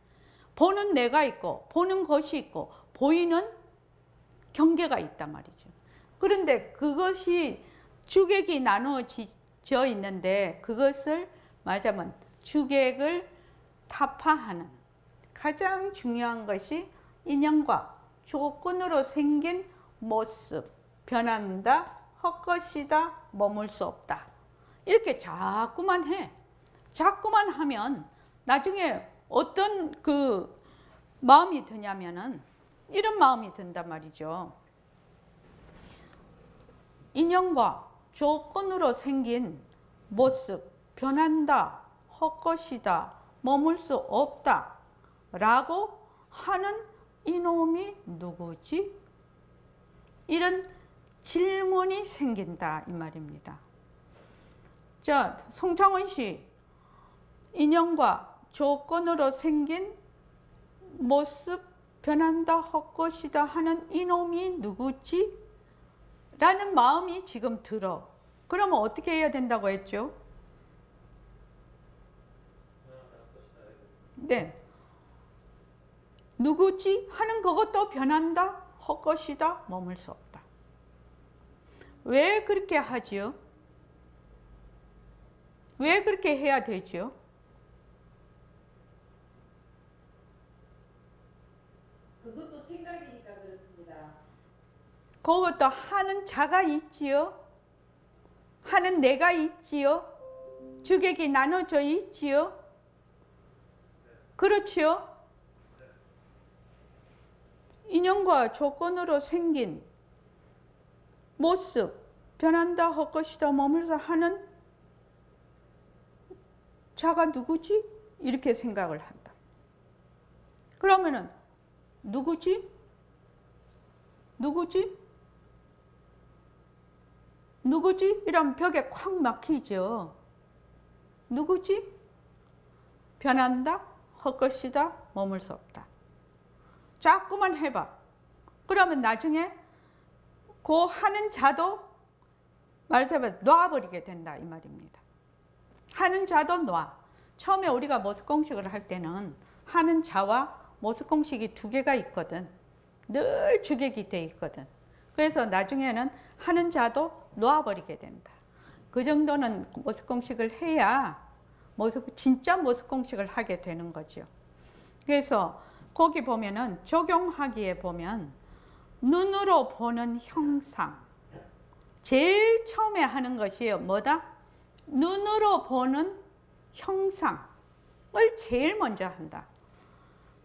보는 내가 있고 보는 것이 있고 보이는 경계가 있단 말이죠. 그런데 그것이 주객이 나누어져 있는데 그것을 말하자면 주객을 타파하는 가장 중요한 것이 인연과 조건으로 생긴 모습, 변한다, 헛것이다, 머물 수 없다. 이렇게 자꾸만 해. 자꾸만 하면 나중에 어떤 그 마음이 드냐면은 이런 마음이 든단 말이죠. 인연과 조건으로 생긴 모습, 변한다, 헛것이다, 머물 수 없다 라고 하는 이놈이 누구지? 이런 질문이 생긴다 이 말입니다. 자, 송창원 씨, 인연과 조건으로 생긴 모습, 변한다, 헛것이다 하는 이놈이 누구지? 라는 마음이 지금 들어. 그러면 어떻게 해야 된다고 했죠? 네. 누구지? 하는 그것도 변한다, 헛것이다, 머물 수 없다. 왜 그렇게 하지요? 왜 그렇게 해야 되지요? 그것도 생각이니까 그렇습니다. 그것도 하는 자가 있지요. 하는 내가 있지요. 주객이 나눠져 있지요. 그렇지요. 인연과 조건으로 생긴 모습, 변한다, 헛것이다, 머물서 하는 자가 누구지? 이렇게 생각을 한다. 그러면은 누구지? 누구지? 누구지? 이러면 벽에 콱 막히죠. 누구지? 변한다, 헛것이다, 머물 수 없다. 자꾸만 해봐. 그러면 나중에 그 하는 자도 말하자면 놔버리게 된다 이 말입니다. 하는 자도 놔. 처음에 우리가 모습공식을 할 때는 하는 자와 모습공식이 두 개가 있거든. 늘 주객이 돼 있거든. 그래서 나중에는 하는 자도 놔버리게 된다. 그 정도는 모습공식을 해야 진짜 모습공식을 하게 되는 거죠. 그래서 거기 보면은 적용하기에 보면 눈으로 보는 형상, 제일 처음에 하는 것이 뭐다? 눈으로 보는 형상을 제일 먼저 한다.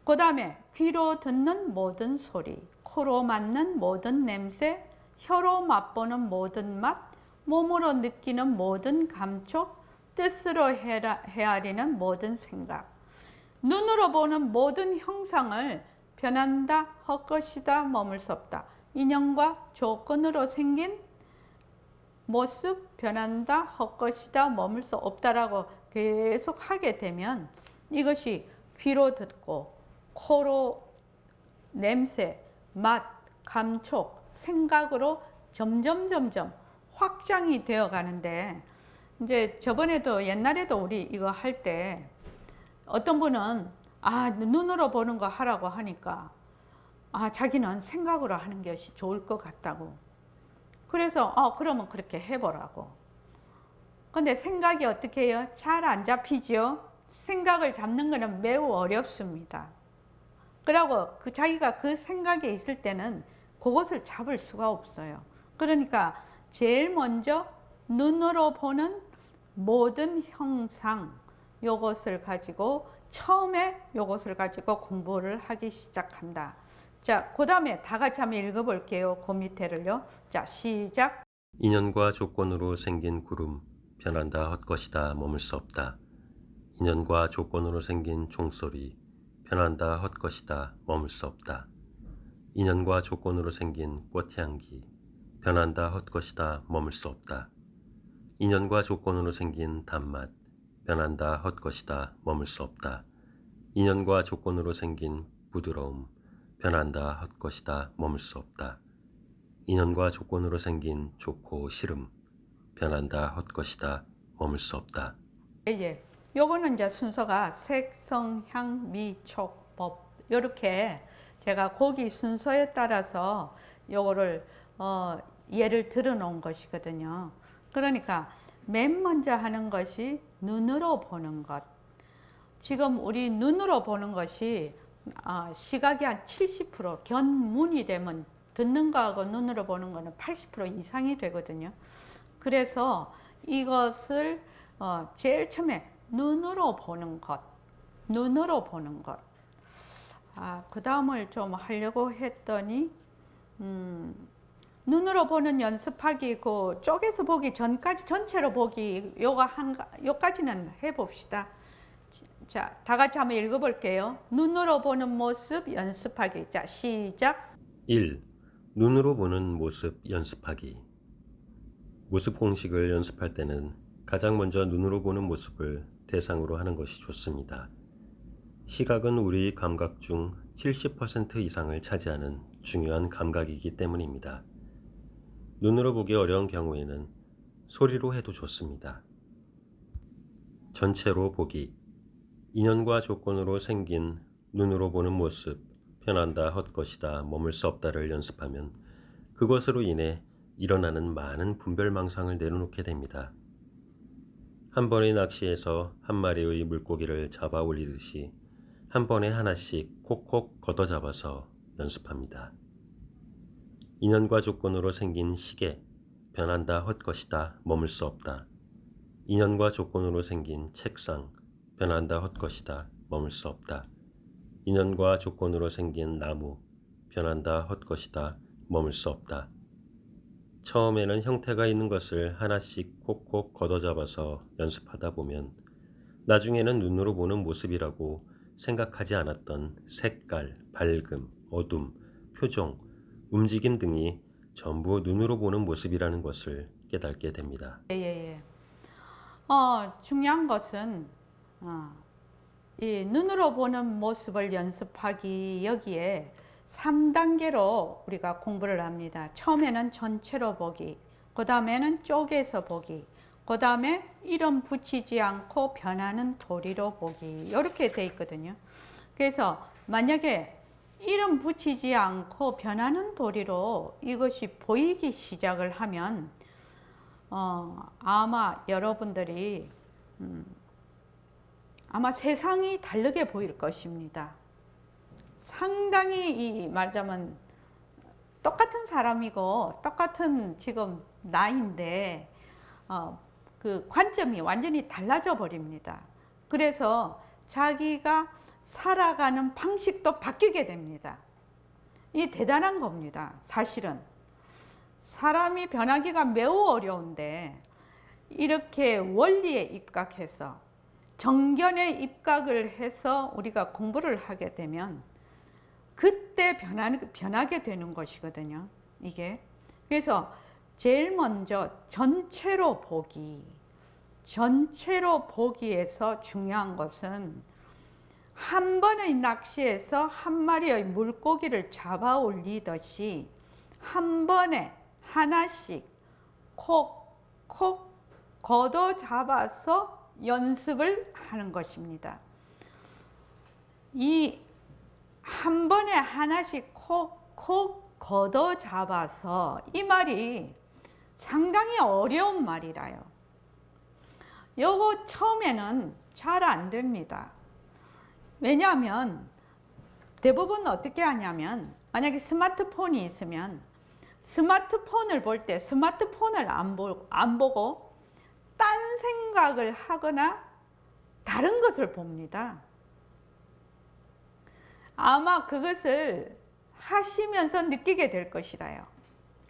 그 다음에 귀로 듣는 모든 소리, 코로 맡는 모든 냄새, 혀로 맛보는 모든 맛, 몸으로 느끼는 모든 감촉, 뜻으로 헤아리는 모든 생각. 눈으로 보는 모든 형상을 변한다, 헛것이다, 머물 수 없다. 인연과 조건으로 생긴 모습, 변한다, 헛것이다, 머물 수 없다라고 계속 하게 되면 이것이 귀로 듣고 코로 냄새, 맛, 감촉, 생각으로 점점 확장이 되어 가는데 이제 저번에도 옛날에도 우리 이거 할 때 어떤 분은 눈으로 보는 거 하라고 하니까 자기는 생각으로 하는 것이 좋을 것 같다고. 그래서 그러면 그렇게 해보라고. 근데 생각이 어떻게 해요? 잘 안 잡히죠? 생각을 잡는 것은 매우 어렵습니다. 그러고 자기가 그 생각에 있을 때는 그것을 잡을 수가 없어요. 그러니까 제일 먼저 눈으로 보는 모든 형상, 요것을 가지고 처음에 요것을 가지고 공부를 하기 시작한다. 자, 그 다음에 다 같이 한번 읽어볼게요. 그 밑에를요. 자, 시작. 인연과 조건으로 생긴 구름, 변한다 헛것이다 머물 수 없다. 인연과 조건으로 생긴 종소리, 변한다 헛것이다 머물 수 없다. 인연과 조건으로 생긴 꽃향기, 변한다 헛것이다 머물 수 없다. 인연과 조건으로 생긴 단맛, 변한다 헛것이다 머물 수 없다. 인연과 조건으로 생긴 부드러움, 변한다 헛것이다 머물 수 없다. 인연과 조건으로 생긴 좋고 싫음, 변한다 헛것이다 머물 수 없다. 예. 요거는 이제 순서가 색, 성, 향, 미, 촉, 법 요렇게 제가 거기 순서에 따라서 요거를 예를 들어 놓은 것이거든요. 그러니까 맨 먼저 하는 것이 눈으로 보는 것. 지금 우리 눈으로 보는 것이 시각이 한 70%, 견문이 되면 듣는 거하고 눈으로 보는 거는 80% 이상이 되거든요. 그래서 이것을 제일 처음에 눈으로 보는 것, 눈으로 보는 것. 그 다음을 좀 하려고 했더니 눈으로 보는 연습하기 그 쪼개서 보기 전까지 전체로 보기 요까지는 해봅시다. 자, 다 같이 한번 읽어볼게요. 눈으로 보는 모습 연습하기. 자, 시작. 1. 눈으로 보는 모습 연습하기. 모습 공식을 연습할 때는 가장 먼저 눈으로 보는 모습을 대상으로 하는 것이 좋습니다. 시각은 우리 감각 중 70% 이상을 차지하는 중요한 감각이기 때문입니다. 눈으로 보기 어려운 경우에는 소리로 해도 좋습니다. 전체로 보기. 인연과 조건으로 생긴 눈으로 보는 모습, 변한다 헛것이다 머물 수 없다를 연습하면 그것으로 인해 일어나는 많은 분별망상을 내려놓게 됩니다. 한 번의 낚시에서 한 마리의 물고기를 잡아 올리듯이 한 번에 하나씩 콕콕 걷어 잡아서 연습합니다. 인연과 조건으로 생긴 시계, 변한다 헛것이다 머물 수 없다. 인연과 조건으로 생긴 책상, 변한다 헛것이다 머물 수 없다. 인연과 조건으로 생긴 나무, 변한다 헛것이다 머물 수 없다. 처음에는 형태가 있는 것을 하나씩 콕콕 걷어잡아서 연습하다 보면 나중에는 눈으로 보는 모습이라고 생각하지 않았던 색깔, 밝음, 어둠, 표정, 움직임 등이 전부 눈으로 보는 모습이라는 것을 깨닫게 됩니다. 예. 중요한 것은 이 눈으로 보는 모습을 연습하기 여기에 3단계로 우리가 공부를 합니다. 처음에는 전체로 보기, 그 다음에는 쪼개서 보기, 그 다음에 이름 붙이지 않고 변하는 도리로 보기 이렇게 돼 있거든요. 그래서 만약에 이름 붙이지 않고 변하는 도리로 이것이 보이기 시작을 하면 아마 여러분들이 아마 세상이 다르게 보일 것입니다. 상당히 말하자면 똑같은 사람이고 똑같은 지금 나이인데 그 관점이 완전히 달라져 버립니다. 그래서 자기가 살아가는 방식도 바뀌게 됩니다. 이 대단한 겁니다. 사실은 사람이 변하기가 매우 어려운데 이렇게 원리에 입각해서 정견에 입각을 해서 우리가 공부를 하게 되면 그때 변하게 되는 것이거든요. 이게 그래서 제일 먼저 전체로 보기에서 중요한 것은 한 번의 낚시에서 한 마리의 물고기를 잡아 올리듯이 한 번에 하나씩 콕콕 걷어 잡아서 연습을 하는 것입니다. 이 한 번에 하나씩 콕콕 걷어 잡아서 이 말이 상당히 어려운 말이라요. 요거 처음에는 잘 안 됩니다. 왜냐하면 대부분 어떻게 하냐면 만약에 스마트폰이 있으면 스마트폰을 볼 때 스마트폰을 안 보고 딴 생각을 하거나 다른 것을 봅니다. 아마 그것을 하시면서 느끼게 될 것이라요.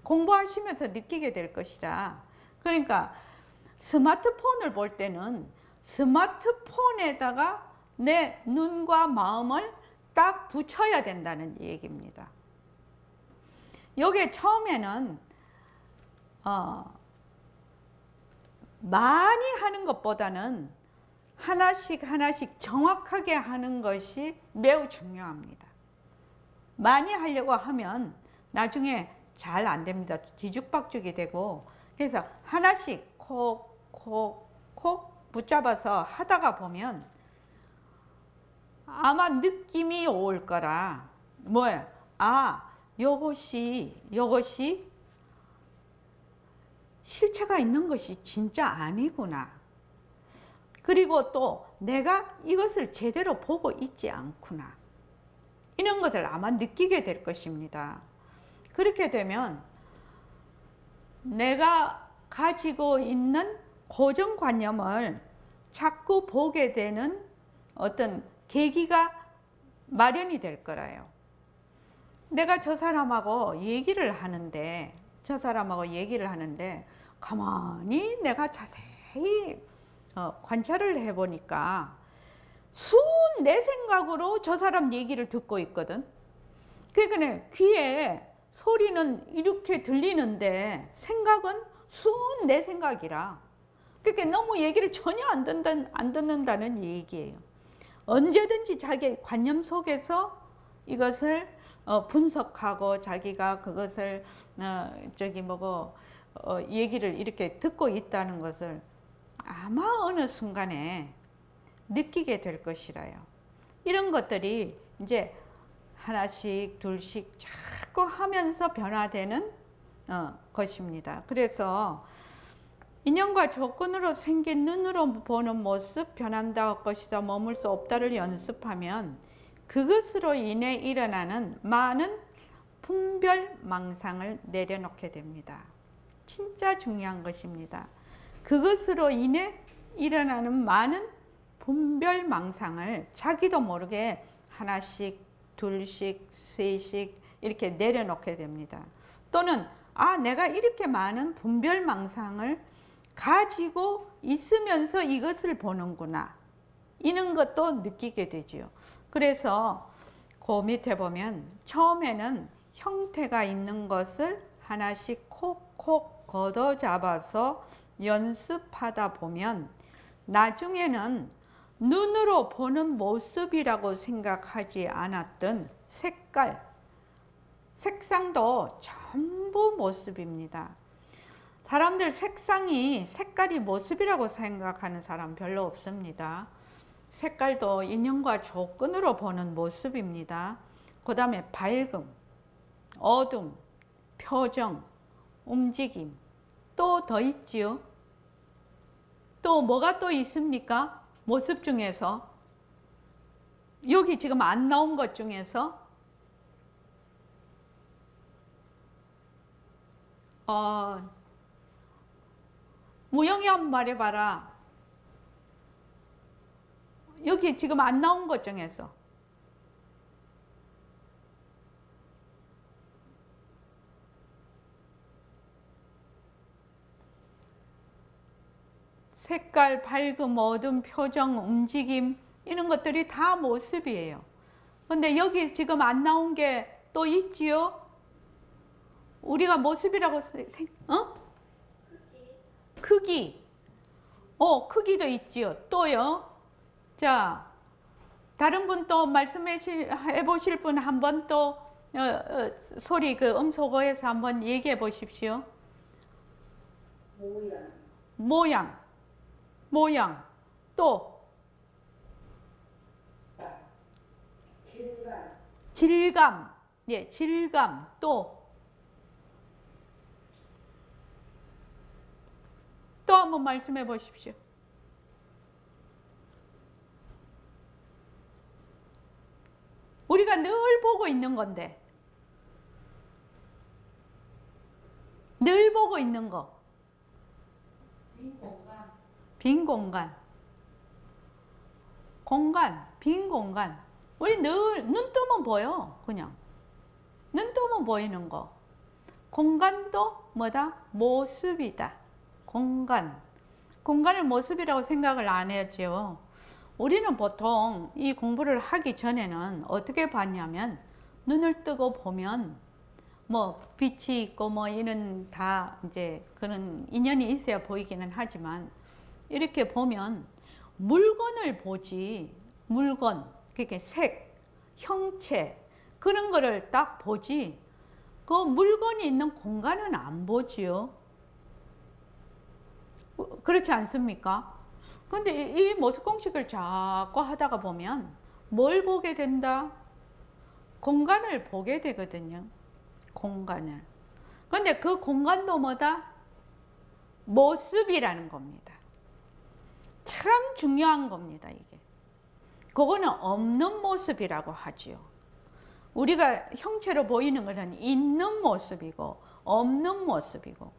공부하시면서 느끼게 될 것이라. 그러니까 스마트폰을 볼 때는 스마트폰에다가 내 눈과 마음을 딱 붙여야 된다는 얘기입니다. 요게 처음에는 많이 하는 것보다는 하나씩 정확하게 하는 것이 매우 중요합니다. 많이 하려고 하면 나중에 잘 안 됩니다. 뒤죽박죽이 되고, 그래서 하나씩 콕 붙잡아서 하다가 보면 아마 느낌이 올 거라. 뭐예요? 요것이 실체가 있는 것이 진짜 아니구나. 그리고 또 내가 이것을 제대로 보고 있지 않구나. 이런 것을 아마 느끼게 될 것입니다. 그렇게 되면 내가 가지고 있는 고정관념을 자꾸 보게 되는 어떤 계기가 마련이 될 거라요. 내가 저 사람하고 얘기를 하는데 가만히 내가 자세히 관찰을 해보니까 내 생각으로 저 사람 얘기를 듣고 있거든. 그러니까 귀에 소리는 이렇게 들리는데 생각은 내 생각이라. 그러니까 너무 얘기를 전혀 안 듣는다는 얘기예요. 언제든지 자기의 관념 속에서 이것을 분석하고 자기가 그것을 얘기를 이렇게 듣고 있다는 것을 아마 어느 순간에 느끼게 될 것이라요. 이런 것들이 이제 하나씩 둘씩 자꾸 하면서 변화되는 것입니다. 그래서 인연과 조건으로 생긴 눈으로 보는 모습 변한다 할 것이다 머물 수 없다를 연습하면 그것으로 인해 일어나는 많은 분별망상을 내려놓게 됩니다. 진짜 중요한 것입니다. 그것으로 인해 일어나는 많은 분별망상을 자기도 모르게 하나씩 둘씩 셋씩 이렇게 내려놓게 됩니다. 또는 내가 이렇게 많은 분별망상을 가지고 있으면서 이것을 보는구나. 이런 것도 느끼게 되죠. 그래서 그 밑에 보면 처음에는 형태가 있는 것을 하나씩 콕콕 걷어잡아서 연습하다 보면 나중에는 눈으로 보는 모습이라고 생각하지 않았던 색상도 전부 모습입니다. 사람들 색깔이 모습이라고 생각하는 사람 별로 없습니다. 색깔도 인연과 조건으로 보는 모습입니다. 그 다음에 밝음, 어둠, 표정, 움직임, 또 더 있지요. 또 뭐가 또 있습니까? 모습 중에서 여기 지금 안 나온 것 중에서 무영이 한번 말해봐라. 여기 지금 안 나온 것 중에서 색깔, 밝음, 어둠, 표정, 움직임 이런 것들이 다 모습이에요. 근데 여기 지금 안 나온 게 또 있지요? 우리가 모습이라고 크기. 크기도 있지요. 또요. 자, 다른 분 또 말씀해 보실 분 한번 또 소리 음소거해서 한번 얘기해 보십시오. 모양. 또 질감. 예, 질감. 또 한번 말씀해 보십시오. 우리가 늘 보고 있는 건데. 늘 보고 있는 거. 빈 공간. 빈 공간. 공간, 빈 공간. 우리 늘 눈 뜨면 보여. 그냥. 눈 뜨면 보이는 거. 공간도 뭐다? 모습이다. 공간. 공간을 모습이라고 생각을 안 해야죠. 우리는 보통 이 공부를 하기 전에는 어떻게 봤냐면 눈을 뜨고 보면 뭐 빛이 있고 뭐 이런 다 이제 그런 인연이 있어야 보이기는 하지만 이렇게 보면 물건을 보지. 물건, 그게 색, 형체 그런 거를 딱 보지. 그 물건이 있는 공간은 안 보지요. 그렇지 않습니까? 근데 이 모습 공식을 자꾸 하다가 보면 뭘 보게 된다? 공간을 보게 되거든요. 공간을. 근데 그 공간도 뭐다? 모습이라는 겁니다. 참 중요한 겁니다, 이게. 그거는 없는 모습이라고 하지요. 우리가 형체로 보이는 것은 있는 모습이고 없는 모습이고,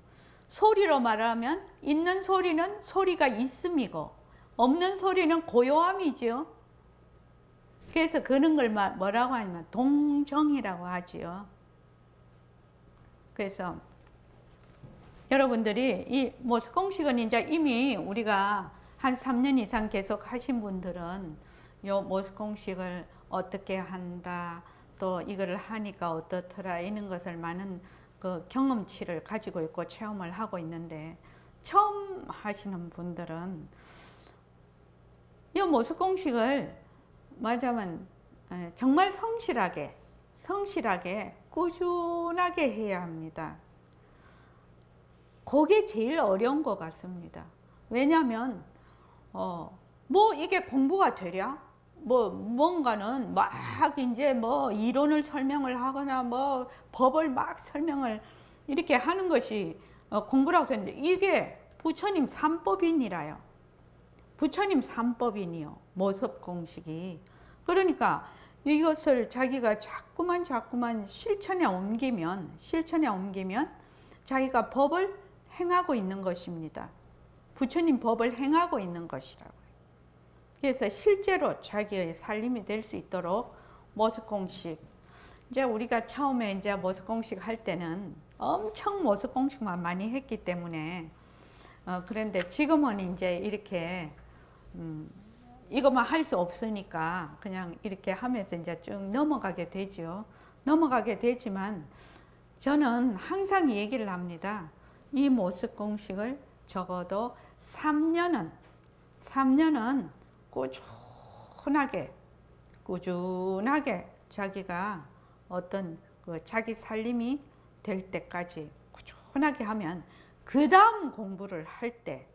소리로 말하면 있는 소리는 소리가 있음이고 없는 소리는 고요함이지요. 그래서 그런 걸 뭐라고 하냐면 동정이라고 하지요. 그래서 여러분들이 이 모습 공식은 이제 이미 우리가 한 3년 이상 계속 하신 분들은 이 모습 공식을 어떻게 한다, 또 이거를 하니까 어떻더라, 이런 것을 많은 그 경험치를 가지고 있고 체험을 하고 있는데, 처음 하시는 분들은 이 모습 공식을 말하자면 정말 성실하게 꾸준하게 해야 합니다. 그게 제일 어려운 것 같습니다. 왜냐하면 뭐 이게 공부가 되랴? 뭐 뭔가는 막 이제 뭐 이론을 설명을 하거나 뭐 법을 막 설명을 이렇게 하는 것이 공부라고 했는데, 이게 부처님 삼법이니라요. 부처님 삼법이니요, 모습 공식이. 그러니까 이것을 자기가 자꾸만 실천에 옮기면 자기가 법을 행하고 있는 것입니다. 부처님 법을 행하고 있는 것이라고요. 그래서 실제로 자기의 살림이 될 수 있도록 모습 공식. 이제 우리가 처음에 이제 모습 공식 할 때는 엄청 모습 공식만 많이 했기 때문에 그런데 지금은 이제 이렇게 이것만 할 수 없으니까 그냥 이렇게 하면서 이제 쭉 넘어가게 되죠. 넘어가게 되지만 저는 항상 얘기를 합니다. 이 모습 공식을 적어도 3년은 꾸준하게 자기가 어떤 그 자기 살림이 될 때까지 꾸준하게 하면 그 다음 공부를 할 때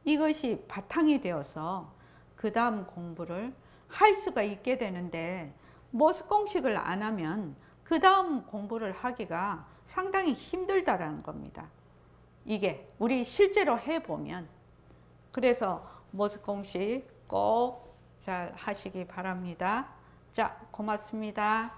이것이 바탕이 되어서 그 다음 공부를 할 수가 있게 되는데, 모습 공식을 안 하면 그 다음 공부를 하기가 상당히 힘들다라는 겁니다. 이게 우리 실제로 해보면. 그래서 모습 공식 꼭 잘 하시기 바랍니다. 자, 고맙습니다.